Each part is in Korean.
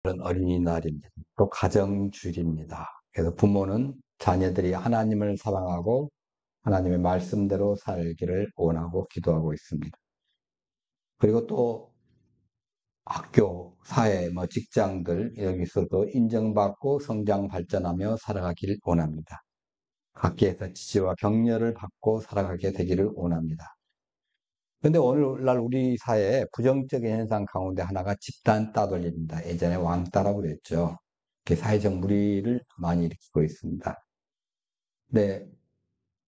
오늘은 어린이날입니다. 또 가정주일입니다. 그래서 부모는 자녀들이 하나님을 사랑하고 하나님의 말씀대로 살기를 원하고 기도하고 있습니다. 그리고 또 학교, 사회, 직장들 여기서도 인정받고 성장 발전하며 살아가기를 원합니다. 각계에서 지지와 격려를 받고 살아가게 되기를 원합니다. 근데 오늘날 우리 사회에 부정적인 현상 가운데 하나가 집단 따돌림입니다. 예전에 왕따라고 그랬죠. 사회적 무리를 많이 일으키고 있습니다. 네,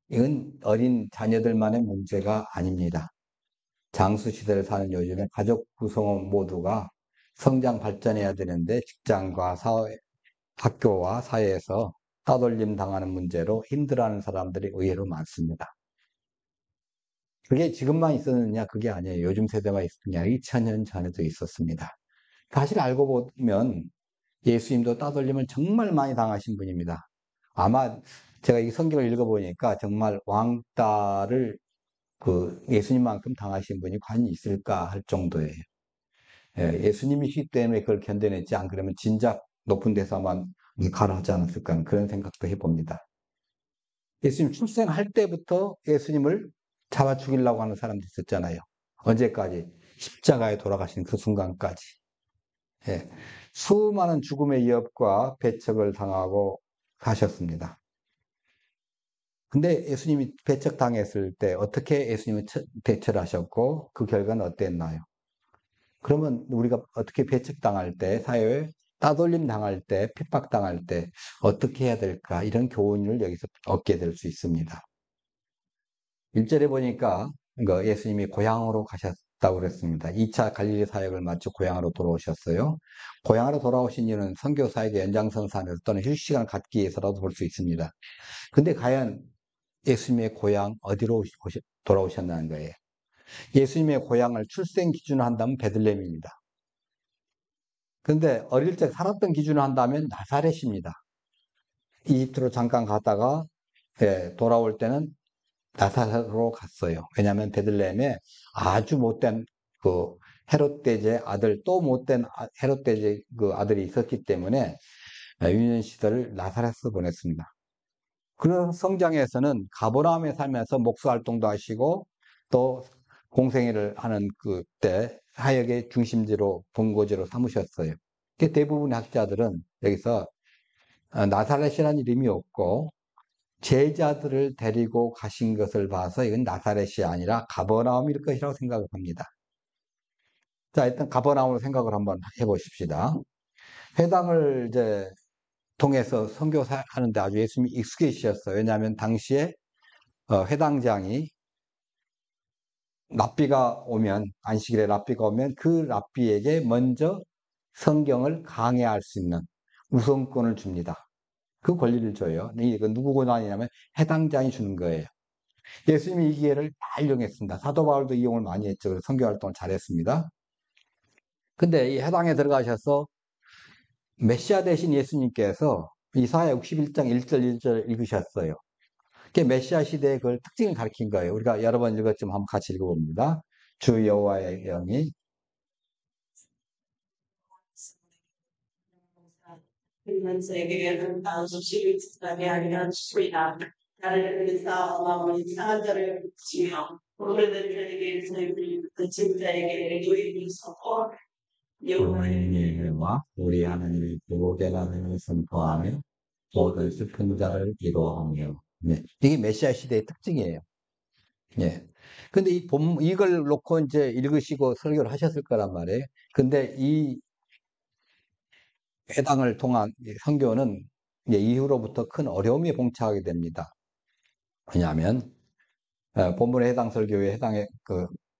이건 어린 자녀들만의 문제가 아닙니다. 장수 시대를 사는 요즘에 가족 구성원 모두가 성장 발전해야 되는데 직장과 사회, 학교와 사회에서 따돌림 당하는 문제로 힘들어하는 사람들이 의외로 많습니다. 그게 지금만 있었느냐? 그게 아니에요. 요즘 세대만 있었느냐? 2000년 전에도 있었습니다. 사실 알고 보면 예수님도 따돌림을 정말 많이 당하신 분입니다. 아마 제가 이 성경을 읽어보니까 정말 왕따를 예수님만큼 당하신 분이 과연 있을까 할 정도예요. 예수님이시기 때문에 그걸 견뎌냈지, 안 그러면 진작 높은 데서만 가라하지 않았을까, 그런 생각도 해봅니다. 예수님 출생할 때부터 예수님을 잡아 죽이려고 하는 사람도 있었잖아요. 언제까지? 십자가에 돌아가신 그 순간까지. 수많은 죽음의 위협과 배척을 당하고 가셨습니다. 근데 예수님이 배척당했을 때 어떻게 예수님은 대처를 하셨고 그 결과는 어땠나요? 그러면 우리가 어떻게 배척당할 때, 사회에 따돌림 당할 때, 핍박당할 때 어떻게 해야 될까? 이런 교훈을 여기서 얻게 될 수 있습니다. 1절에 보니까 예수님이 고향으로 가셨다고 그랬습니다. 2차 갈릴리 사역을 마치고 고향으로 돌아오셨어요. 고향으로 돌아오신 이유는 선교 사역의 연장선상에서 또는 휴식시간을 갖기 위해서라도 볼 수 있습니다. 근데 과연 예수님의 고향 어디로 돌아오셨나는 거예요. 예수님의 고향을 출생 기준으로 한다면 베들레헴입니다. 그런데 어릴 적 살았던 기준으로 한다면 나사렛입니다. 이집트로 잠깐 갔다가 돌아올 때는 나사렛으로 갔어요. 왜냐하면 베들레헴에 아주 못된 헤롯 대제 아들, 또 못된 헤롯 대제 아들이 있었기 때문에 유년 시절을 나사렛으로 보냈습니다. 그런 성장에서는 가버나움에 살면서 목수 활동도 하시고 또 공생애를 하는 그때 사역의 중심지로 본고지로 삼으셨어요. 대부분의 학자들은 여기서 나사렛이라는 이름이 없고 제자들을 데리고 가신 것을 봐서 이건 나사렛이 아니라 가버나움일 것이라고 생각을 합니다. 자, 일단 가버나움으로 생각을 한번 해보십시다. 회당을 이제 통해서 선교하는데 아주 예수님이 익숙해지셨어요. 왜냐하면 당시에 회당장이 랍비가 오면, 안식일에 랍비가 오면 그 랍비에게 먼저 성경을 강해할 수 있는 우선권을 줍니다. 그 권리를 줘요. 이건 누구 권한이냐면 해당장이 주는 거예요. 예수님이 이 기회를 잘 이용했습니다. 사도 바울도 이용을 많이 했죠. 선교 활동을 잘했습니다. 근데 이 해당에 들어가셔서 메시아 되신 예수님께서 이사야 61장 1절 1절 읽으셨어요. 그게 메시아 시대의 그 특징을 가리킨 거예요. 우리가 여러 번 읽었지만 한번 같이 읽어봅니다. 주 여호와의 영이 세계에는 수시를 지나게 하리라 주시리라. 나를 위해서 마음을 이상한 자를 붙이며 오래된 자에게 진자에게 유익을 섞어 여호와의 영과 우리 하나님의 복의 나라를 선포하며 모든 슬픈 자를 위로하며. 네. 이게 메시아 시대의 특징이에요. 예. 근데 이걸 놓고 이제 읽으시고 설교를 하셨을 거란 말이에요. 근데 이 해당을 통한 선교는 이후로부터 큰 어려움에 봉착하게 됩니다. 왜냐하면 본문의 해당 설교에 해당에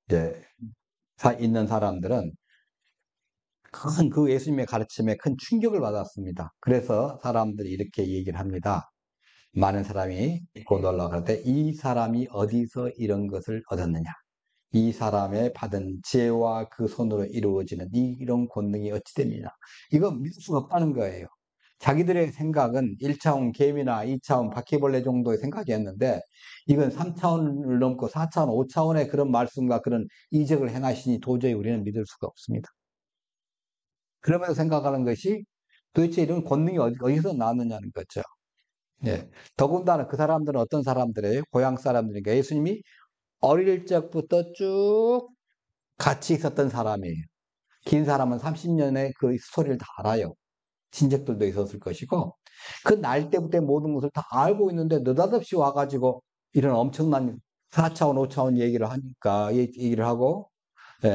이제 있는 사람들은 그 예수님의 가르침에 큰 충격을 받았습니다. 그래서 사람들이 이렇게 얘기를 합니다. 많은 사람이 곧 올라갈 때 이 사람이 어디서 이런 것을 얻었느냐? 이 사람의 받은 지혜와 그 손으로 이루어지는 이런 권능이 어찌 됩니냐? 이거 믿을 수가 없다는 거예요. 자기들의 생각은 1차원 개미나 2차원 바퀴벌레 정도의 생각이었는데 이건 3차원을 넘고 4차원, 5차원의 그런 말씀과 그런 이적을 행하시니 도저히 우리는 믿을 수가 없습니다. 그러면서 생각하는 것이 도대체 이런 권능이 어디서 나왔느냐는 거죠. 예. 더군다나 그 사람들은 어떤 사람들이에요? 고향 사람들이니까 예수님이 어릴 적부터 쭉 같이 있었던 사람이에요. 긴 사람은 30년의 그 스토리를 다 알아요. 친척들도 있었을 것이고, 그 날 때부터 모든 것을 다 알고 있는데 느닷없이 와가지고 이런 엄청난 4차원, 5차원 얘기를 하니까, 얘기를 하고, 예,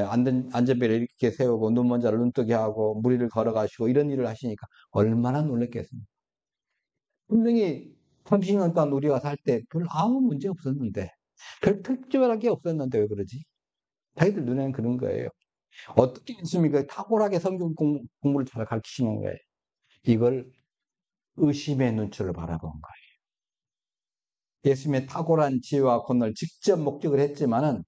안전벨을 이렇게 세우고, 눈 먼 자를 눈뜨게 하고, 무리를 걸어가시고, 이런 일을 하시니까 얼마나 놀랐겠습니까? 분명히 30년 동안 우리가 살 때 별 아무 문제 없었는데, 별 특별한 게 없었는데 왜 그러지? 자기들 눈에는 그런 거예요. 어떻게 예수님이 그 탁월하게 성경 공부를 잘 가르치시는 거예요. 이걸 의심의 눈초를 바라본 거예요. 예수님의 탁월한 지혜와 권능을 직접 목격을 했지만은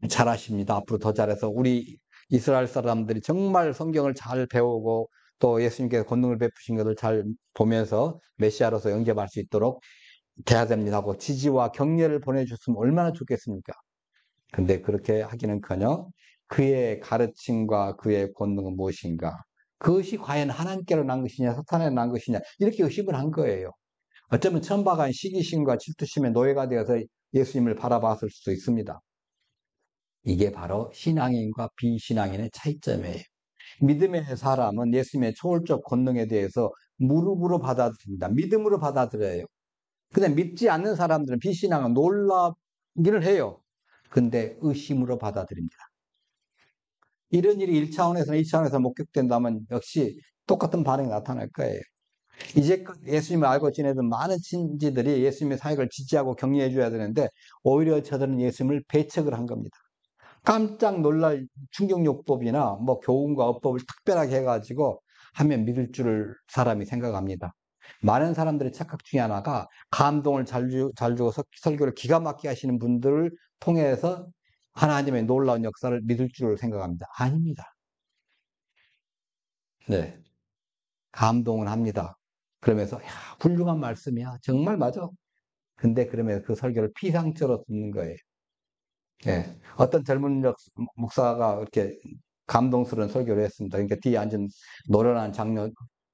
잘하십니다. 앞으로 더 잘해서 우리 이스라엘 사람들이 정말 성경을 잘 배우고 또 예수님께서 권능을 베푸신 것을 잘 보면서 메시아로서 영접할 수 있도록 돼야 됩니다 하고 지지와 격려를 보내주셨으면 얼마나 좋겠습니까? 근데 그렇게 하기는커녕 그의 가르침과 그의 권능은 무엇인가? 그것이 과연 하나님께로 난 것이냐 사탄에 난 것이냐 이렇게 의심을 한 거예요. 어쩌면 천박한 시기심과 질투심의 노예가 되어서 예수님을 바라봤을 수도 있습니다. 이게 바로 신앙인과 비신앙인의 차이점이에요. 믿음의 사람은 예수님의 초월적 권능에 대해서 무릎으로 받아들입니다. 믿음으로 받아들여요. 근데 믿지 않는 사람들은 비신앙은 놀라기를 해요. 근데 의심으로 받아들입니다. 이런 일이 1차원에서나 2차원에서 목격된다면 역시 똑같은 반응이 나타날 거예요. 이제껏 예수님을 알고 지내던 많은 친지들이 예수님의 사역을 지지하고 격려해 줘야 되는데 오히려 저들은 예수님을 배척을 한 겁니다. 깜짝 놀랄 충격요법이나 뭐 교훈과 어법을 특별하게 해가지고 하면 믿을 줄 사람이 생각합니다. 많은 사람들의 착각 중에 하나가 감동을 잘 주고 설교를 기가 막히게 하시는 분들을 통해서 하나님의 놀라운 역사를 믿을 줄 생각합니다. 아닙니다. 네. 감동을 합니다. 그러면서 야, 훌륭한 말씀이야. 정말 맞아. 근데 그러면 그 설교를 피상적으로 듣는 거예요. 예. 어떤 젊은 목사가 이렇게 감동스러운 설교를 했습니다. 그러니까 뒤에 앉은 노련한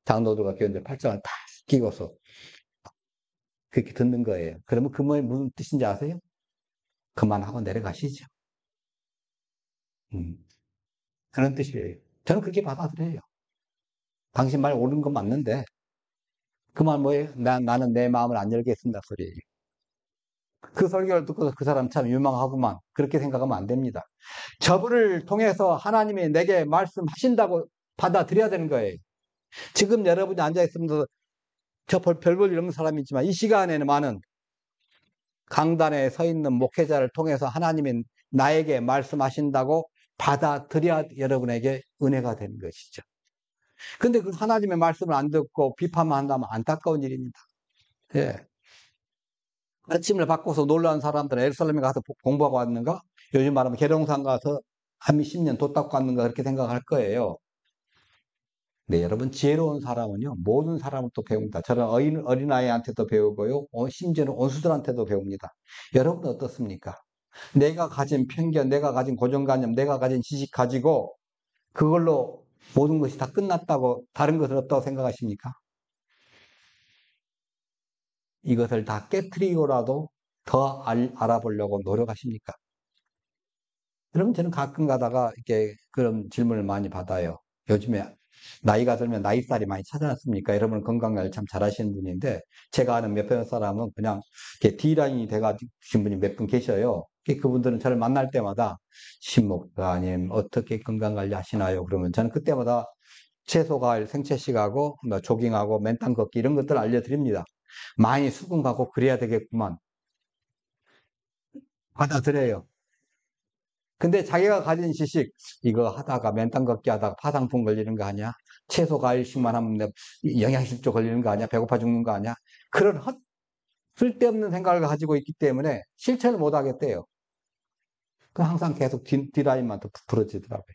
장로들과 교인들 팔짱을 다 끼고서 그렇게 듣는 거예요. 그러면 그 말이 무슨 뜻인지 아세요? 그만하고 내려가시죠. 그런 뜻이에요. 저는 그렇게 받아들여요. 당신 말 옳은 건 맞는데 그 말 뭐예요? 나는 내 마음을 안 열겠습니다 소리예요. 그 설교를 듣고서 그 사람 참 유망하구만 그렇게 생각하면 안 됩니다. 저분을 통해서 하나님이 내게 말씀하신다고 받아들여야 되는 거예요. 지금 여러분이 앉아있으면서 저 별 볼 일 없는 사람이지만 이 시간에는 많은 강단에 서 있는 목회자를 통해서 하나님이 나에게 말씀하신다고 받아들여야 여러분에게 은혜가 되는 것이죠. 근데 그 하나님의 말씀을 안 듣고 비판만 한다면 안타까운 일입니다. 예. 가르침을 받고서 놀라운 사람들은 예루살렘에 가서 공부하고 왔는가? 요즘 말하면 계룡산 가서 한 10년 도 닦고 왔는가? 그렇게 생각할 거예요. 네, 여러분, 지혜로운 사람은요, 모든 사람을 또 배웁니다. 저는 어린아이한테도 배우고요, 심지어는 원수들한테도 배웁니다. 여러분 어떻습니까? 내가 가진 편견, 내가 가진 고정관념, 내가 가진 지식 가지고 그걸로 모든 것이 다 끝났다고, 다른 것을 없다고 생각하십니까? 이것을 다 깨트리고라도 더 알아보려고 노력하십니까? 그럼 저는 가끔 가다가 이렇게 그런 질문을 많이 받아요. 요즘에 나이가 들면 나이살이 많이 차지 않습니까? 여러분 건강관리 참 잘하시는 분인데 제가 아는 몇몇 사람은 그냥 이렇게 D라인이 돼가신 분이 몇 분 계셔요. 그분들은 저를 만날 때마다 신목사님 어떻게 건강관리 하시나요? 그러면 저는 그때마다 채소과일, 생채식하고 뭐 조깅하고 맨땅 걷기 이런 것들을 알려드립니다. 많이 수분 가고 그래야 되겠구만. 받아들여요. 근데 자기가 가진 지식, 이거 하다가 맨땅 걷기 하다가 파상풍 걸리는 거 아니야? 채소 과일식만 하면 영양실조 걸리는 거 아니야? 배고파 죽는 거 아니야? 그런 쓸데없는 생각을 가지고 있기 때문에 실천을 못 하겠대요. 그 항상 계속 뒷라인만 더 부풀어지더라고요.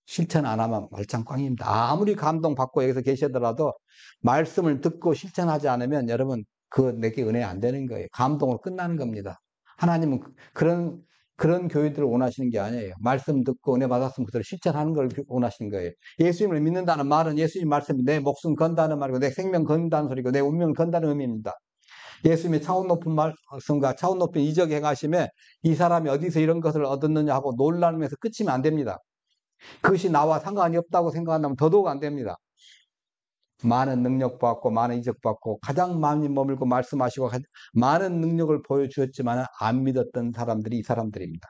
실천 안 하면 말짱 꽝입니다. 아무리 감동받고 여기서 계시더라도 말씀을 듣고 실천하지 않으면 여러분, 그 내게 은혜 안 되는 거예요. 감동으로 끝나는 겁니다. 하나님은 그런 그런 교회들을 원하시는 게 아니에요. 말씀 듣고 은혜 받았으면 그대로 실천하는 걸 원하시는 거예요. 예수님을 믿는다는 말은 예수님 말씀이 내 목숨 건다는 말이고 내 생명 건다는 소리고 내 운명을 건다는 의미입니다. 예수님의 차원 높은 말씀과 차원 높은 이적 행하심에 이 사람이 어디서 이런 것을 얻었느냐 하고 놀라면서 끝이면 안 됩니다. 그것이 나와 상관이 없다고 생각한다면 더더욱 안 됩니다. 많은 능력 받고 많은 이적 받고 가장 많이 머물고 말씀하시고 많은 능력을 보여주었지만 안 믿었던 사람들이 이 사람들입니다.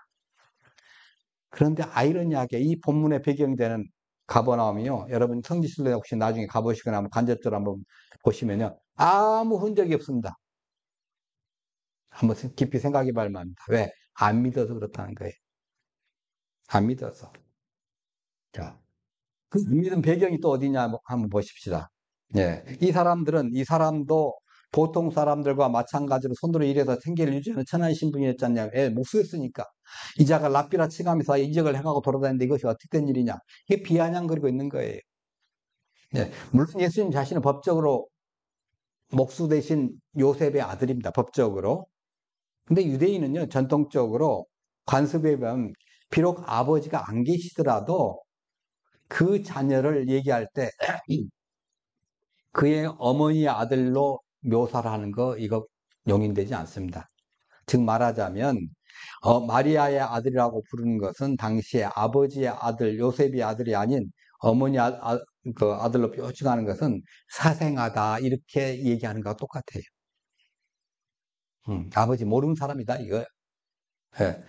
그런데 아이러니하게 이 본문의 배경이 되는 가버나움이요. 여러분 성지순례 혹시 나중에 가보시거나 한번 간접적으로 한번 보시면요. 아무 흔적이 없습니다. 한번 깊이 생각해 볼 만합니다. 왜? 안 믿어서 그렇다는 거예요. 안 믿어서. 자, 그 믿음 배경이 또 어디냐 한번 보십시다. 예. 이 사람도 보통 사람들과 마찬가지로 손으로 일해서 생계를 유지하는 천한 신분이었잖아요. 예, 목수였으니까. 이자가 랍비라 치가면서 이적을 해가고 돌아다니는데 이것이 어떻게 된 일이냐. 이게 비아냥거리고 있는 거예요. 예. 물론 예수님 자신은 법적으로 목수 대신 요셉의 아들입니다. 법적으로. 근데 유대인은요, 전통적으로 관습에 보면 비록 아버지가 안 계시더라도 그 자녀를 얘기할 때 그의 어머니의 아들로 묘사를 하는 거 이거 용인되지 않습니다. 즉 말하자면 마리아의 아들이라고 부르는 것은 당시에 아버지의 아들 요셉의 아들이 아닌 어머니 그 아들로 표시하는 것은 사생아다 이렇게 얘기하는 것과 똑같아요. 아버지 모르는 사람이다 이거. 예.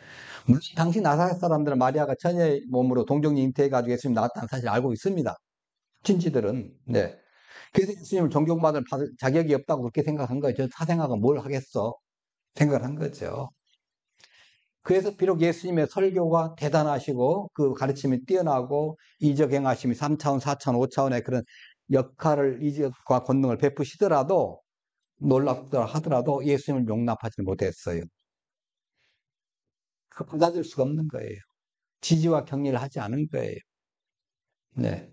물론 당시 나사렛 사람들은 마리아가 처녀의 몸으로 동정녀 잉태해가지고 예수님 나왔다는 사실 알고 있습니다. 친지들은. 네. 그래서 예수님을 존경받을 자격이 없다고 그렇게 생각한 거예요. 저 사생아가 뭘 하겠어? 생각을 한 거죠. 그래서 비록 예수님의 설교가 대단하시고 그 가르침이 뛰어나고 이적 행하심이 3차원, 4차원, 5차원의 그런 역할을 이적과 권능을 베푸시더라도 놀랍더라 하더라도 예수님을 용납하지 못했어요. 그 받아들일 수가 없는 거예요. 지지와 격려를 하지 않은 거예요. 네.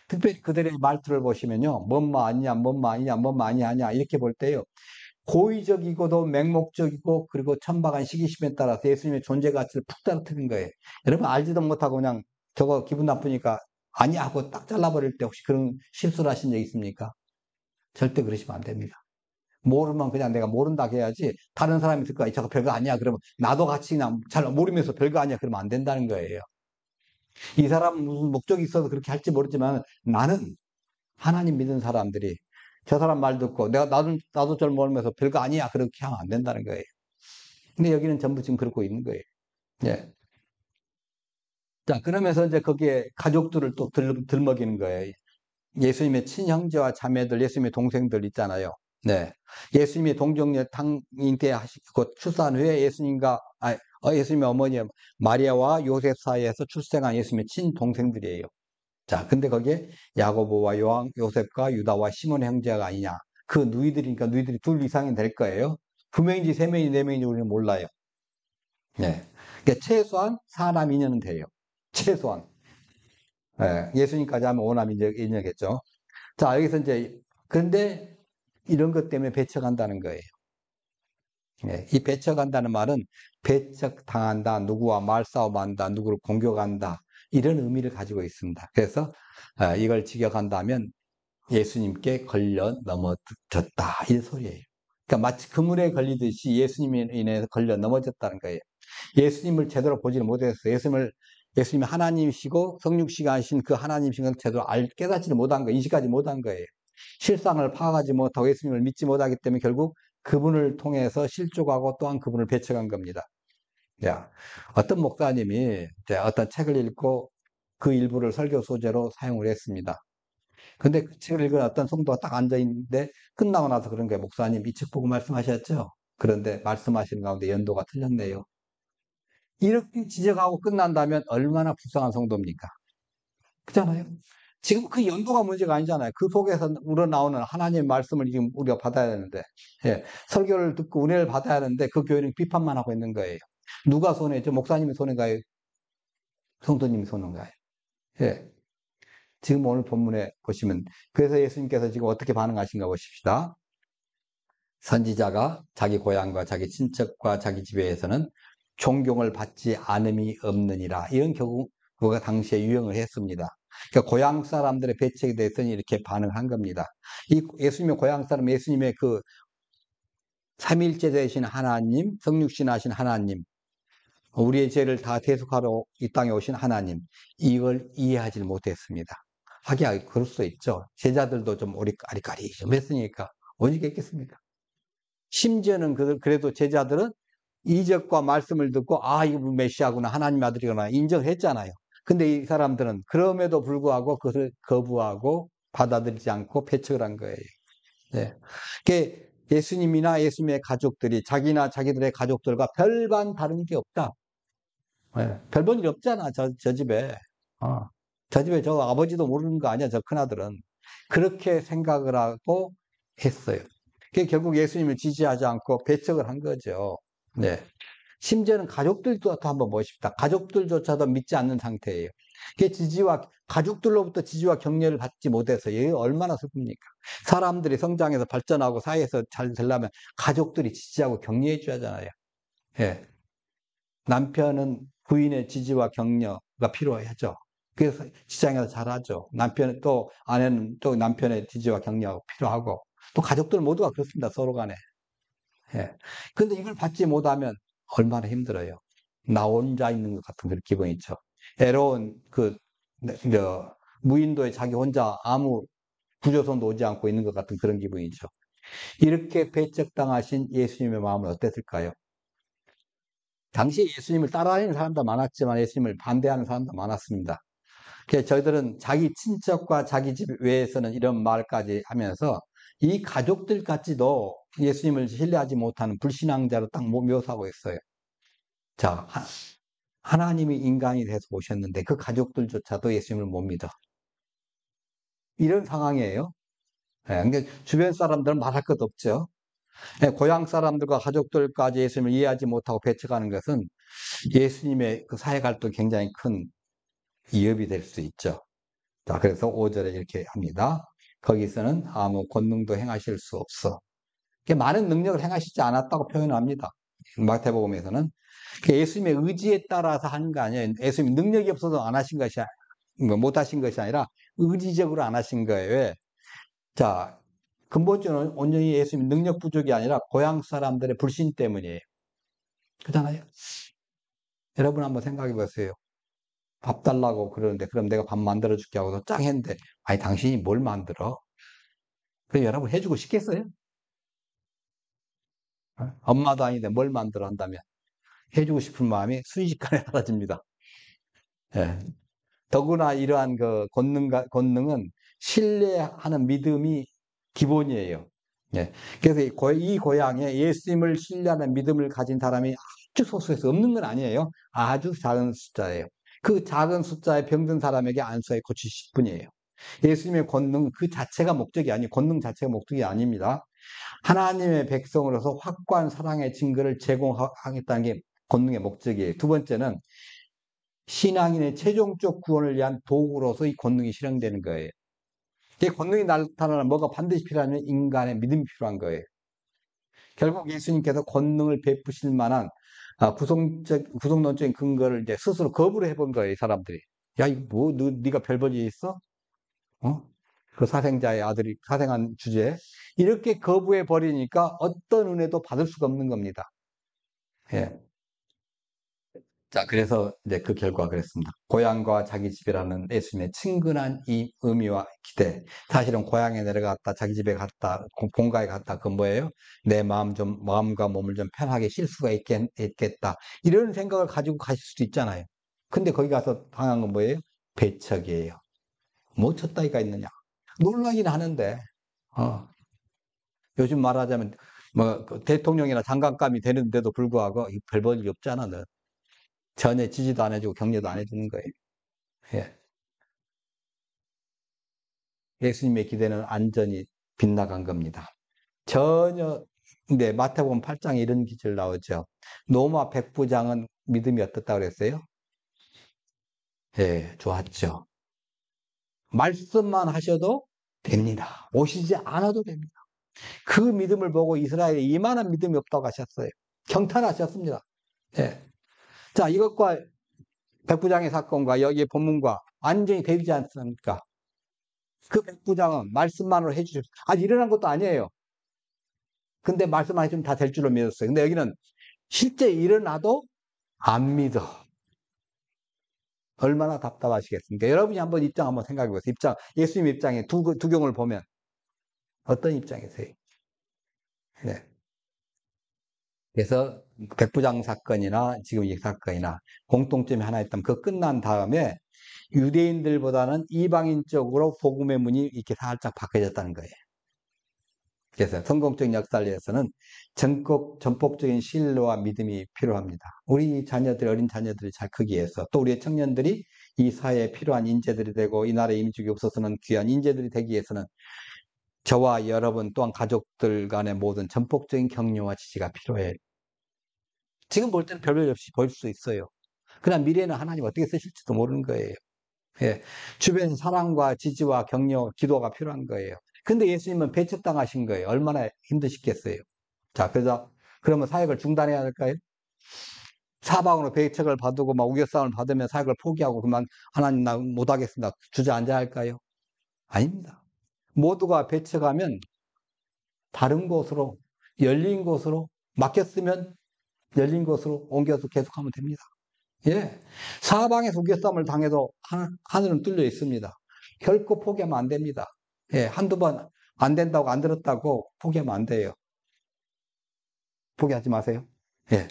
특별히 그들의 말투를 보시면요. 뭔마 아니냐, 뭔마 아니냐, 뭔마 아니냐, 이렇게 볼 때요. 고의적이고도 맹목적이고 그리고 천박한 시기심에 따라서 예수님의 존재 가치를 푹 떨어뜨린 거예요. 여러분 알지도 못하고 그냥 저거 기분 나쁘니까 아니야 하고 딱 잘라버릴 때 혹시 그런 실수를 하신 적 있습니까? 절대 그러시면 안 됩니다. 모르면 그냥 내가 모른다 해야지 다른 사람이 있을 거야. 저거 별거 아니야. 그러면 나도 같이 그냥 잘 모르면서 별거 아니야. 그러면 안 된다는 거예요. 이 사람은 무슨 목적이 있어서 그렇게 할지 모르지만 나는 하나님 믿는 사람들이 저 사람 말 듣고 나도 절 모르면서 별거 아니야. 그렇게 하면 안 된다는 거예요. 근데 여기는 전부 지금 그러고 있는 거예요. 예. 자, 그러면서 이제 거기에 가족들을 또 들먹이는 거예요. 예수님의 친형제와 자매들, 예수님의 동생들 있잖아요. 네. 예수님의 동정녀 잉태 하시고 출산 후에 예수님의 어머니 마리아와 요셉 사이에서 출생한 예수님의 친동생들이에요. 자, 근데 거기에 야고보와 요셉과 유다와 시몬의 형제가 아니냐. 그 누이들이니까 누이들이 둘 이상이 될 거예요. 두 명인지 세 명인지 네 명인지 우리는 몰라요. 네. 그러니까 최소한 사남 인연은 돼요. 최소한. 예, 예수님까지 하면 오남 인연이겠죠. 자, 여기서 이제, 근데 이런 것 때문에 배척한다는 거예요. 예, 이 배척한다는 말은 배척당한다, 누구와 말싸움한다, 누구를 공격한다, 이런 의미를 가지고 있습니다. 그래서 이걸 직역한다면 예수님께 걸려 넘어졌다, 이 소리예요. 그러니까 마치 그물에 걸리듯이 예수님에 인해서 걸려 넘어졌다는 거예요. 예수님을 제대로 보지를 못했어요. 예수님이 하나님이시고 성육시가 하신 그 하나님이신 걸 제대로 깨닫지를 못한 거예요. 인식하지 못한 거예요. 실상을 파악하지 못하고 예수님을 믿지 못하기 때문에 결국 그분을 통해서 실족하고 또한 그분을 배척한 겁니다. 야, 어떤 목사님이 어떤 책을 읽고 그 일부를 설교 소재로 사용을 했습니다. 근데 그 책을 읽은 어떤 성도가 딱 앉아있는데 끝나고 나서 그런 거예요. 목사님, 이 책 보고 말씀하셨죠? 그런데 말씀하시는 가운데 연도가 틀렸네요. 이렇게 지적하고 끝난다면 얼마나 불쌍한 성도입니까? 그렇잖아요. 지금 그 연도가 문제가 아니잖아요. 그 속에서 우러나오는 하나님의 말씀을 지금 우리가 받아야 되는데, 예, 설교를 듣고 은혜를 받아야 하는데 그 교회는 비판만 하고 있는 거예요. 누가 손해죠? 목사님이 손해가요? 성도님이 손해가요? 예. 지금 오늘 본문에 보시면, 그래서 예수님께서 지금 어떻게 반응하신가 보십시다. 선지자가 자기 고향과 자기 친척과 자기 집에서는 존경을 받지 않음이 없느니라. 이런 경우가 당시에 유행을 했습니다. 그러니까 고향 사람들의 배척에 대해서는 이렇게 반응한 겁니다. 이 예수님의 고향 사람, 예수님의 그 삼일째 되신 하나님, 성육신하신 하나님, 우리의 죄를 다 대속하러 이 땅에 오신 하나님, 이걸 이해하지 못했습니다. 하기야 그럴 수 있죠. 제자들도 좀 아리까리 좀 했으니까 어디가 있겠습니까? 심지어는 그래도 제자들은 이적과 말씀을 듣고 이거 메시아구나, 하나님 아들이구나 인정했잖아요. 근데 이 사람들은 그럼에도 불구하고 그것을 거부하고 받아들이지 않고 배척을 한 거예요. 네. 예수님이나 예수님의 가족들이 자기나 자기들의 가족들과 별반 다른 게 없다. 네. 별 볼 일 없잖아, 저 집에. 저 집에 저 아버지도 모르는 거 아니야, 저 큰아들은. 그렇게 생각을 하고 했어요. 결국 예수님을 지지하지 않고 배척을 한 거죠. 네. 심지어는 가족들도 한번 보십시다. 가족들조차도 믿지 않는 상태예요. 가족들로부터 지지와 격려를 받지 못해서 얘 얼마나 슬픕니까? 사람들이 성장해서 발전하고 사회에서 잘 되려면 가족들이 지지하고 격려해 줘야 하잖아요. 예. 남편은 부인의 지지와 격려가 필요하죠. 그래서 직장에서 잘하죠. 남편은 또 아내는 또 남편의 지지와 격려가 필요하고 또 가족들 모두가 그렇습니다. 서로 간에. 예. 근데 이걸 받지 못하면 얼마나 힘들어요. 나 혼자 있는 것 같은 그런 기분이 있죠. 애로운 무인도에 자기 혼자 아무 구조선도 오지 않고 있는 것 같은 그런 기분이죠. 이렇게 배척당하신 예수님의 마음은 어땠을까요? 당시 예수님을 따라다니는 사람도 많았지만 예수님을 반대하는 사람도 많았습니다. 그래서 저희들은 자기 친척과 자기 집 외에서는 이런 말까지 하면서 이 가족들까지도 예수님을 신뢰하지 못하는 불신앙자로 딱 묘사하고 있어요. 자, 하나님이 인간이 돼서 오셨는데 그 가족들조차도 예수님을 못 믿어. 이런 상황이에요. 그러니까 주변 사람들은 말할 것 없죠. 고향 사람들과 가족들까지 예수님을 이해하지 못하고 배척하는 것은 예수님의 그 사회 갈등이 굉장히 큰 위협이 될 수 있죠. 자, 그래서 5절에 이렇게 합니다. 거기서는 아무 권능도 행하실 수 없어. 많은 능력을 행하시지 않았다고 표현합니다. 마태복음에서는 예수님의 의지에 따라서 하는 거 아니에요. 예수님 능력이 없어서 안 하신 것이 못 하신 것이 아니라 의지적으로 안 하신 거예요. 왜? 자, 근본적으로 온전히 예수님 능력 부족이 아니라 고향 사람들의 불신 때문이에요. 그렇잖아요. 여러분 한번 생각해 보세요. 밥 달라고 그러는데 그럼 내가 밥 만들어 줄게 하고서 짱 했는데 아니 당신이 뭘 만들어? 그럼 여러분 해주고 싶겠어요? 엄마도 아닌데 뭘 만들어 한다면 해주고 싶은 마음이 순식간에 사라집니다. 예. 더구나 이러한 그 권능은 신뢰하는 믿음이 기본이에요. 예. 그래서 이 고향에 예수님을 신뢰하는 믿음을 가진 사람이 아주 소수에서 없는 건 아니에요. 아주 작은 숫자예요. 그 작은 숫자의 병든 사람에게 안수해 고치실 분이에요. 예수님의 권능 그 자체가 목적이 아니에요. 권능 자체가 목적이 아닙니다. 하나님의 백성으로서 확고한 사랑의 증거를 제공하겠다는 게 권능의 목적이에요. 두 번째는 신앙인의 최종적 구원을 위한 도구로서 이 권능이 실행되는 거예요. 이 권능이 나타나는 뭐가 반드시 필요하냐면 인간의 믿음이 필요한 거예요. 결국 예수님께서 권능을 베푸실 만한 구속론적인 근거를 이제 스스로 거부를 해본 거예요, 이 사람들이. 야, 이거 뭐, 네가 별 볼 일 있어? 그 사생자의 아들이 사생한 주제에 이렇게 거부해 버리니까 어떤 은혜도 받을 수가 없는 겁니다. 예. 자, 그래서 이제 그 결과가 그랬습니다. 고향과 자기 집이라는 예수님의 친근한 이 의미와 기대. 사실은 고향에 내려갔다, 자기 집에 갔다, 본가에 갔다, 그건 뭐예요? 내 마음과 몸을 좀 편하게 쉴 수가 있겠다. 이런 생각을 가지고 가실 수도 있잖아요. 근데 거기 가서 당한 건 뭐예요? 배척이에요. 뭐 쳤다이가 있느냐? 놀라긴 하는데, 요즘 말하자면, 대통령이나 장관감이 되는데도 불구하고 별 볼 일이 없잖아, 너. 전혀 지지도 안 해주고 격려도 안 해주는 거예요. 예. 예수님의 기대는 안전히 빗나간 겁니다. 전혀, 근데 마태복음 8장에 이런 기절 나오죠. 노마 백부장은 믿음이 어떻다고 그랬어요? 예, 좋았죠. 말씀만 하셔도 됩니다. 오시지 않아도 됩니다. 그 믿음을 보고 이스라엘에 이만한 믿음이 없다고 하셨어요. 경탄하셨습니다. 예. 자, 이것과 백부장의 사건과 여기에 본문과 완전히 대비지 않습니까? 그 백부장은 말씀만으로 해주십시오. 아직 일어난 것도 아니에요. 근데 말씀만 해주면 다 될 줄로 믿었어요. 근데 여기는 실제 일어나도 안 믿어. 얼마나 답답하시겠습니까? 여러분이 한번 입장 한번 생각해 보세요. 예수님 입장에 두 경우를 보면 어떤 입장이세요? 네. 그래서 백부장 사건이나 지금 이 사건이나 공통점이 하나 있다면 그 끝난 다음에 유대인들보다는 이방인 쪽으로 복음의 문이 이렇게 살짝 바뀌어졌다는 거예요. 그래서 성공적인 역사를 위해서는 전폭적인 신뢰와 믿음이 필요합니다. 우리 자녀들, 어린 자녀들이 잘 크기 위해서, 또 우리의 청년들이 이 사회에 필요한 인재들이 되고 이 나라의 이민족이 없어서는 귀한 인재들이 되기 위해서는 저와 여러분 또한 가족들 간의 모든 전폭적인 격려와 지지가 필요해요. 지금 볼 때는 별별 없이 보일 수 있어요. 그러나 미래는 하나님 어떻게 쓰실지도 모르는 거예요. 예. 주변 사랑과 지지와 격려, 기도가 필요한 거예요. 근데 예수님은 배척당하신 거예요. 얼마나 힘드시겠어요. 자, 그러면 사역을 중단해야 할까요? 사방으로 배척을 받고 막 우겨싸움을 받으면 사역을 포기하고 그만 하나님 나 못하겠습니다. 주저앉아야 할까요? 아닙니다. 모두가 배척하면 다른 곳으로, 열린 곳으로, 맡겼으면 열린 곳으로 옮겨서 계속하면 됩니다. 예. 사방에서 우겨싸움을 당해도 하늘은 뚫려 있습니다. 결코 포기하면 안 됩니다. 예. 한두 번 안 된다고 안 들었다고 포기하면 안 돼요. 포기하지 마세요. 예.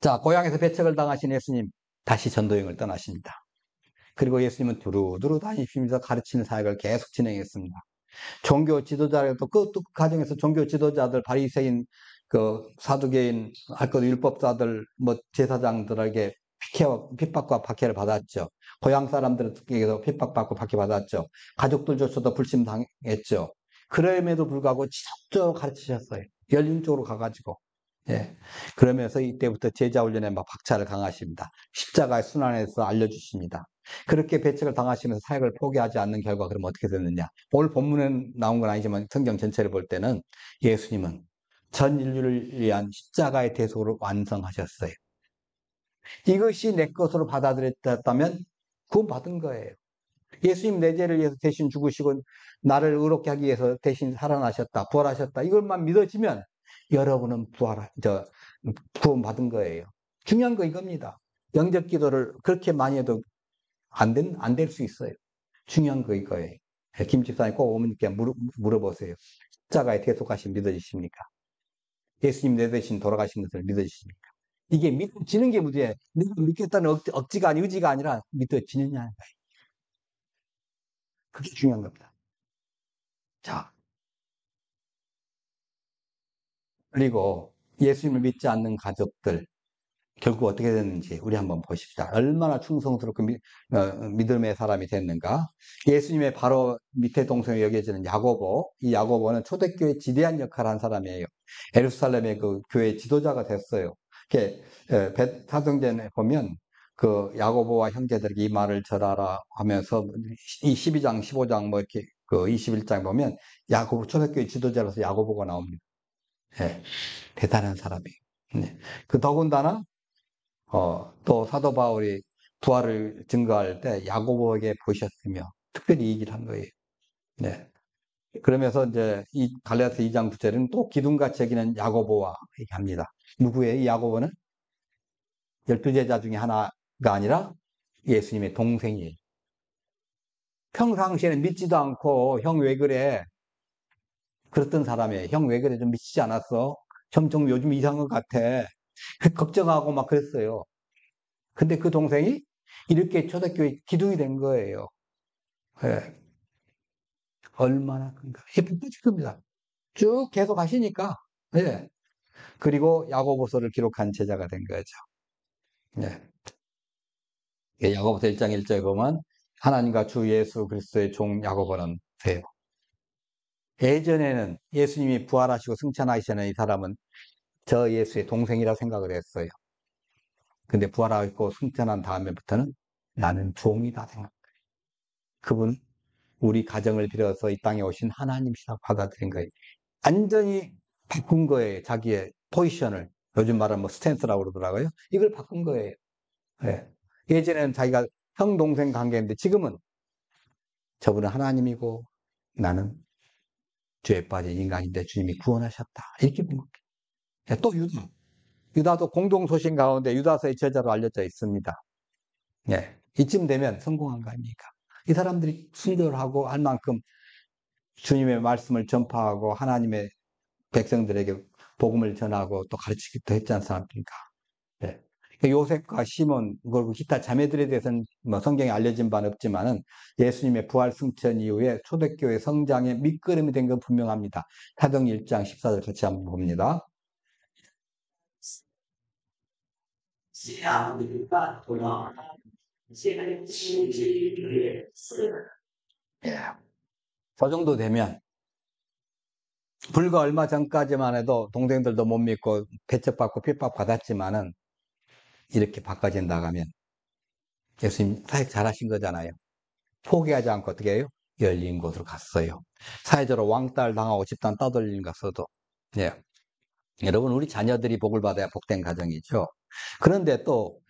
자, 고향에서 배척을 당하신 예수님, 다시 전도여행을 떠나십니다. 그리고 예수님은 두루두루 다니시면서 가르치는 사역을 계속 진행했습니다. 종교 지도자를 그 과정에서 종교 지도자들, 바리새인, 그 사두개인, 할 것 율법사들, 뭐 제사장들에게 핍박과 박해를 받았죠. 고향 사람들에게도 핍박받고 박해받았죠. 가족들조차도 불신당했죠. 그럼에도 불구하고 지속적으로 가르치셨어요. 열린 쪽으로 가가지고. 예. 그러면서 이때부터 제자 훈련에 막 박차를 강하십니다. 십자가의 순환에서 알려주십니다. 그렇게 배척을 당하시면서 사역을 포기하지 않는 결과 그럼 어떻게 됐느냐? 오늘 본문에 나온 건 아니지만 성경 전체를 볼 때는 예수님은 전 인류를 위한 십자가의 대속을 완성하셨어요. 이것이 내 것으로 받아들였다면 구원받은 거예요. 예수님 내 죄를 위해서 대신 죽으시고 나를 의롭게 하기 위해서 대신 살아나셨다, 부활하셨다. 이것만 믿어지면 여러분은 구원받은 거예요. 중요한 거 이겁니다. 영접 기도를 그렇게 많이 해도 안 될 수 있어요. 중요한 거 이거예요. 김 집사님 꼭 어머니께 물어보세요. 십자가에 대속하신 믿어지십니까? 예수님 내 대신 돌아가신 것을 믿어지십니까? 이게 믿어지는 게 문제예요. 내가 믿겠다는 억지가 아니 의지가 아니라 믿어지느냐는 거예요. 그게 중요한 겁니다. 자, 그리고 예수님을 믿지 않는 가족들 결국 어떻게 됐는지 우리 한번 보십시다. 얼마나 충성스럽고 믿음의 사람이 됐는가. 예수님의 바로 밑에 동생이 여겨지는 야고보. 이 야고보는 초대교회 지대한 역할을 한 사람이에요. 예루살렘의 그 교회 지도자가 됐어요. 이렇게 사도행전에 보면 그 야고보와 형제들에게 이 말을 전하라 하면서 이 12장, 15장 뭐 이렇게 그 21장 보면 야고보 초대교회 지도자로서 야고보가 나옵니다. 예, 대단한 사람이에요. 네. 그 더군다나 또 사도 바울이 부활을 증거할 때 야고보에게 보셨으며 특별히 이 얘기를 한 거예요. 네. 그러면서 이제 이 갈라디아서 2장 9절은 또 기둥같이 여기는 야고보와 얘기합니다. 누구예요? 이 야고보는 12제자 중에 하나가 아니라 예수님의 동생이에요. 평상시에는 믿지도 않고 형 왜 그래? 그랬던 사람이에요. 형 왜 그래? 좀 미치지 않았어? 좀 요즘 이상한 것 같아. 걱정하고 막 그랬어요. 근데 그 동생이 이렇게 초대교회 기둥이 된 거예요. 예. 얼마나 큰가. 예쁘지 겁니다. 쭉 계속 하시니까. 예. 그리고 야고보서를 기록한 제자가 된 거죠. 예. 야고보서 1장 1절에 보면 하나님과 주 예수 그리스도의 종 야고보는 돼요. 예전에는 예수님이 부활하시고 승천하기 전에 이 사람은 저 예수의 동생이라 생각을 했어요. 근데 부활하고 승천한 다음에부터는 나는 종이다 생각. 그분 우리 가정을 빌어서 이 땅에 오신 하나님이라고 받아들인 거예요. 완전히 바꾼 거예요. 자기의 포지션을. 요즘 말하면 뭐 스탠스라고 그러더라고요. 이걸 바꾼 거예요. 예. 예전에는 자기가 형, 동생 관계인데 지금은 저분은 하나님이고 나는 죄에 빠진 인간인데 주님이 구원하셨다. 이렇게 본 거예요. 예, 또 유다. 유다도 공동소신 가운데 유다서의 제자로 알려져 있습니다. 예. 이쯤 되면 성공한 거 아닙니까? 이 사람들이 순교를 하고 할 만큼 주님의 말씀을 전파하고 하나님의 백성들에게 복음을 전하고 또 가르치기도 했지 않습니까? 예. 요셉과 시몬, 그리고 기타 자매들에 대해서는 뭐 성경에 알려진 바는 없지만은 예수님의 부활 승천 이후에 초대교회 성장의 밑거름이 된 건 분명합니다. 사도행 1장 14절 같이 한번 봅니다. 예. 저 정도 되면 불과 얼마 전까지만 해도 동생들도 못 믿고 배척받고 핍박받았지만은 이렇게 바꿔진다가면 예수님 사역 잘하신 거잖아요. 포기하지 않고 어떻게 해요? 열린 곳으로 갔어요. 사회적으로 왕따를 당하고 집단 떠돌리는 것어도. 예. 여러분, 우리 자녀들이 복을 받아야 복된 가정이죠. 그런데 또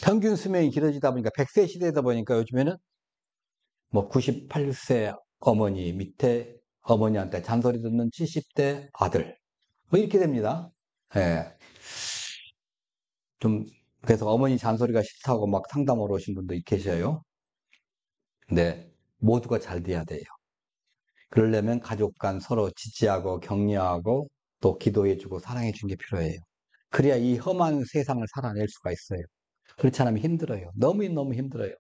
평균 수명이 길어지다 보니까 100세 시대다 보니까 요즘에는 뭐 98세 어머니 밑에 어머니한테 잔소리 듣는 70대 아들. 뭐 이렇게 됩니다. 예. 좀, 그래서 어머니 잔소리가 싫다고 막 상담하러 오신 분도 계셔요. 근데 모두가 잘 돼야 돼요. 그러려면 가족 간 서로 지지하고 격려하고 또 기도해주고 사랑해주는 게 필요해요. 그래야 이 험한 세상을 살아낼 수가 있어요. 그렇지 않으면 힘들어요. 너무너무 힘들어요.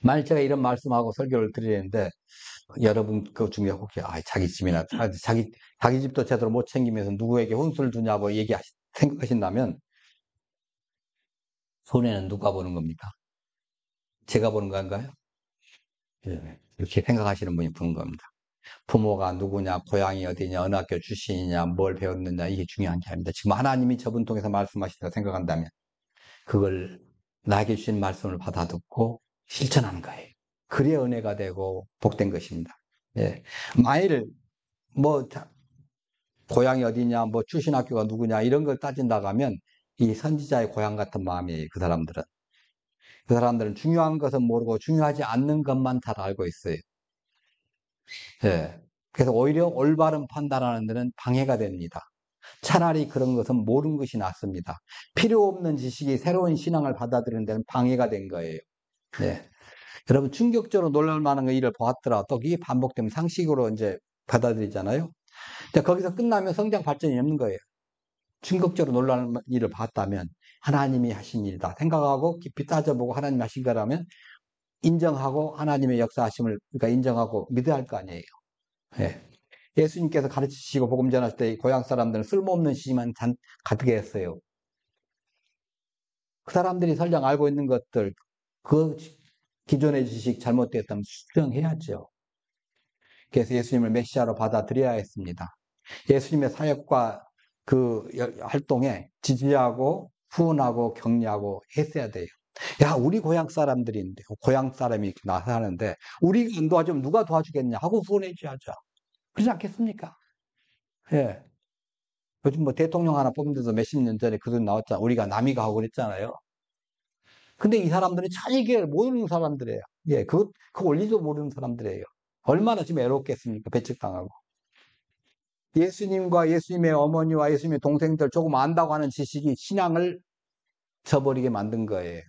만일 제가 이런 말씀하고 설교를 드리는데 여러분 그 중에 혹시 자기 집이나 자기 집도 제대로 못 챙기면서 누구에게 혼수를 두냐고 생각하신다면 손해는 누가 보는 겁니까? 제가 보는 건가요? 예, 이렇게 생각하시는 분이 부는 겁니다. 부모가 누구냐, 고향이 어디냐, 어느 학교 출신이냐, 뭘 배웠느냐, 이게 중요한 게 아닙니다. 지금 하나님이 저분 통해서 말씀하시다고 생각한다면, 그걸 나에게 주신 말씀을 받아 듣고 실천하는 거예요. 그래야 은혜가 되고 복된 것입니다. 예. 만일, 뭐, 고향이 어디냐, 뭐, 출신 학교가 누구냐, 이런 걸 따진다고 하면, 이 선지자의 고향 같은 마음이에요, 그 사람들은. 그 사람들은 중요한 것은 모르고 중요하지 않는 것만 잘 알고 있어요. 예. 그래서 오히려 올바른 판단하는 데는 방해가 됩니다. 차라리 그런 것은 모르는 것이 낫습니다. 필요 없는 지식이 새로운 신앙을 받아들이는 데는 방해가 된 거예요. 예. 여러분, 충격적으로 놀랄 만한 일을 보았더라. 또 이게 반복되면 상식으로 이제 받아들이잖아요. 근데 거기서 끝나면 성장 발전이 없는 거예요. 충격적으로 놀랄 일을 봤다면 하나님이 하신 일이다 생각하고 깊이 따져보고 하나님이 하신 거라면 인정하고 하나님의 역사하심을 그러니까 인정하고 믿어야 할 거 아니에요. 예. 예수님께서 가르치시고 복음 전하실 때 고향 사람들은 쓸모없는 지식만 가득해 했어요. 그 사람들이 설령 알고 있는 것들, 그 기존의 지식 잘못되었다면 수정해야죠. 그래서 예수님을 메시아로 받아들여야 했습니다. 예수님의 사역과 그 활동에 지지하고 후원하고 격려하고 했어야 돼요. 야, 우리 고향 사람들인데, 고향 사람이 나서는데, 우리가 안 도와주면 누가 도와주겠냐 하고 후원해줘야죠. 그렇지 않겠습니까? 예. 요즘 뭐 대통령 하나 뽑는데도 몇십 년 전에 그돈 나왔잖아. 우리가 남이가 하고 그랬잖아요. 근데 이 사람들은 자기를 모르는 사람들이에요. 예, 그 원리도 모르는 사람들이에요. 얼마나 지금 애롭겠습니까? 배척당하고. 예수님과 예수님의 어머니와 예수님의 동생들 조금 안다고 하는 지식이 신앙을 저버리게 만든 거예요.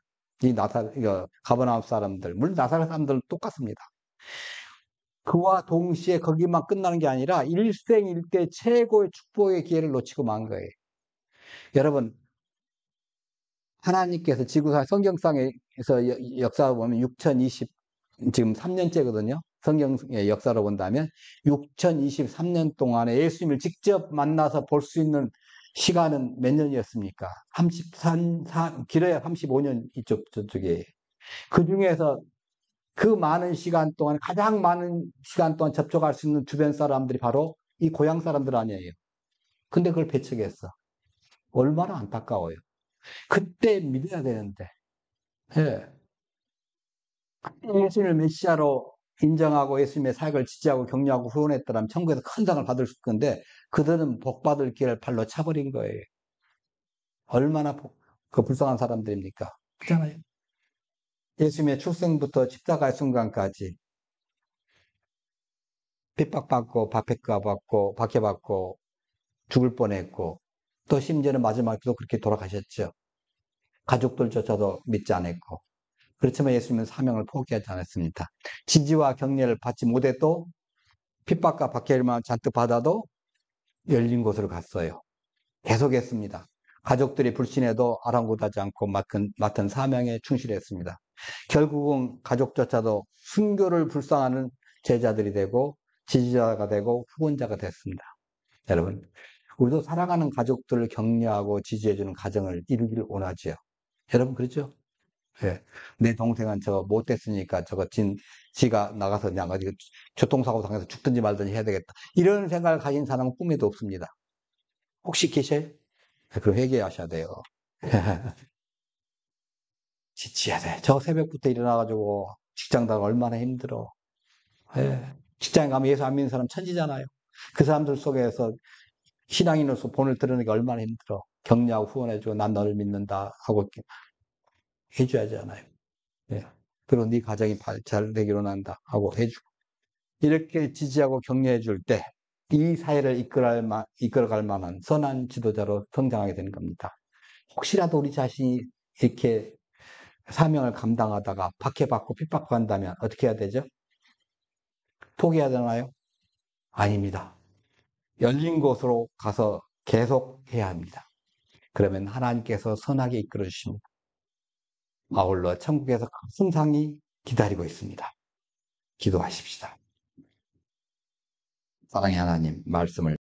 가버나움 사람들. 물론 나사렛 사람들은 똑같습니다. 그와 동시에 거기만 끝나는 게 아니라 일생일대 최고의 축복의 기회를 놓치고 만 거예요. 여러분, 하나님께서 지구상 성경상에서 역사로 보면 6020 지금 3년째거든요. 성경의 역사로 본다면 6023년 동안에 예수님을 직접 만나서 볼 수 있는 시간은 몇 년이었습니까? 33, 길어야 35년 저쪽에. 그 중에서 그 많은 시간 동안 가장 많은 시간 동안 접촉할 수 있는 주변 사람들이 바로 이 고향 사람들 아니에요. 근데 그걸 배척했어. 얼마나 안타까워요. 그때 믿어야 되는데. 예. 예수님을 메시아로 인정하고 예수님의 사역을 지지하고 격려하고 후원했더라면 천국에서 큰 상을 받을 건데 그들은 복받을 길을 발로 차버린 거예요. 얼마나 그 불쌍한 사람들입니까? 그렇잖아요. 예수님의 출생부터 십자가의 순간까지 핍박받고 박해받고 죽을 뻔했고 또 심지어는 마지막에도 그렇게 돌아가셨죠. 가족들조차도 믿지 않았고 그렇지만 예수님은 사명을 포기하지 않았습니다. 지지와 격려를 받지 못해도 핍박과 박해만 잔뜩 받아도 열린 곳으로 갔어요. 계속했습니다. 가족들이 불신해도 아랑곳하지 않고 맡은 사명에 충실했습니다. 결국은 가족조차도 순교를 불쌍하는 제자들이 되고 지지자가 되고 후원자가 됐습니다. 여러분, 우리도 사랑하는 가족들을 격려하고 지지해주는 가정을 이루기를 원하지요. 여러분 그렇죠? 예. 내 동생은 저 못됐으니까 지가 나가서 그냥 어디 교통사고 당해서 죽든지 말든지 해야 되겠다. 이런 생각을 가진 사람은 꿈에도 없습니다. 혹시 계셔요? 그럼 회개하셔야 돼요. 지쳐야 돼. 저 새벽부터 일어나가지고 직장 다가 얼마나 힘들어. 예. 직장에 가면 예수 안 믿는 사람 천지잖아요. 그 사람들 속에서 신앙인으로서 본을 드러내는 게 얼마나 힘들어. 격려하고 후원해주고 난 너를 믿는다 하고 해줘야잖아요. 예. 그리고 네 가정이 잘 되기로 한다 하고 해주고. 이렇게 지지하고 격려해 줄 때 이 사회를 이끌어갈 만한 선한 지도자로 성장하게 되는 겁니다. 혹시라도 우리 자신이 이렇게 사명을 감당하다가 박해받고 핍박한다면 어떻게 해야 되죠? 포기해야 되나요? 아닙니다. 열린 곳으로 가서 계속 해야 합니다. 그러면 하나님께서 선하게 이끌어 주십니다. 아울러 천국에서 큰 상이 기다리고 있습니다. 기도하십시다. 사랑의 하나님, 말씀을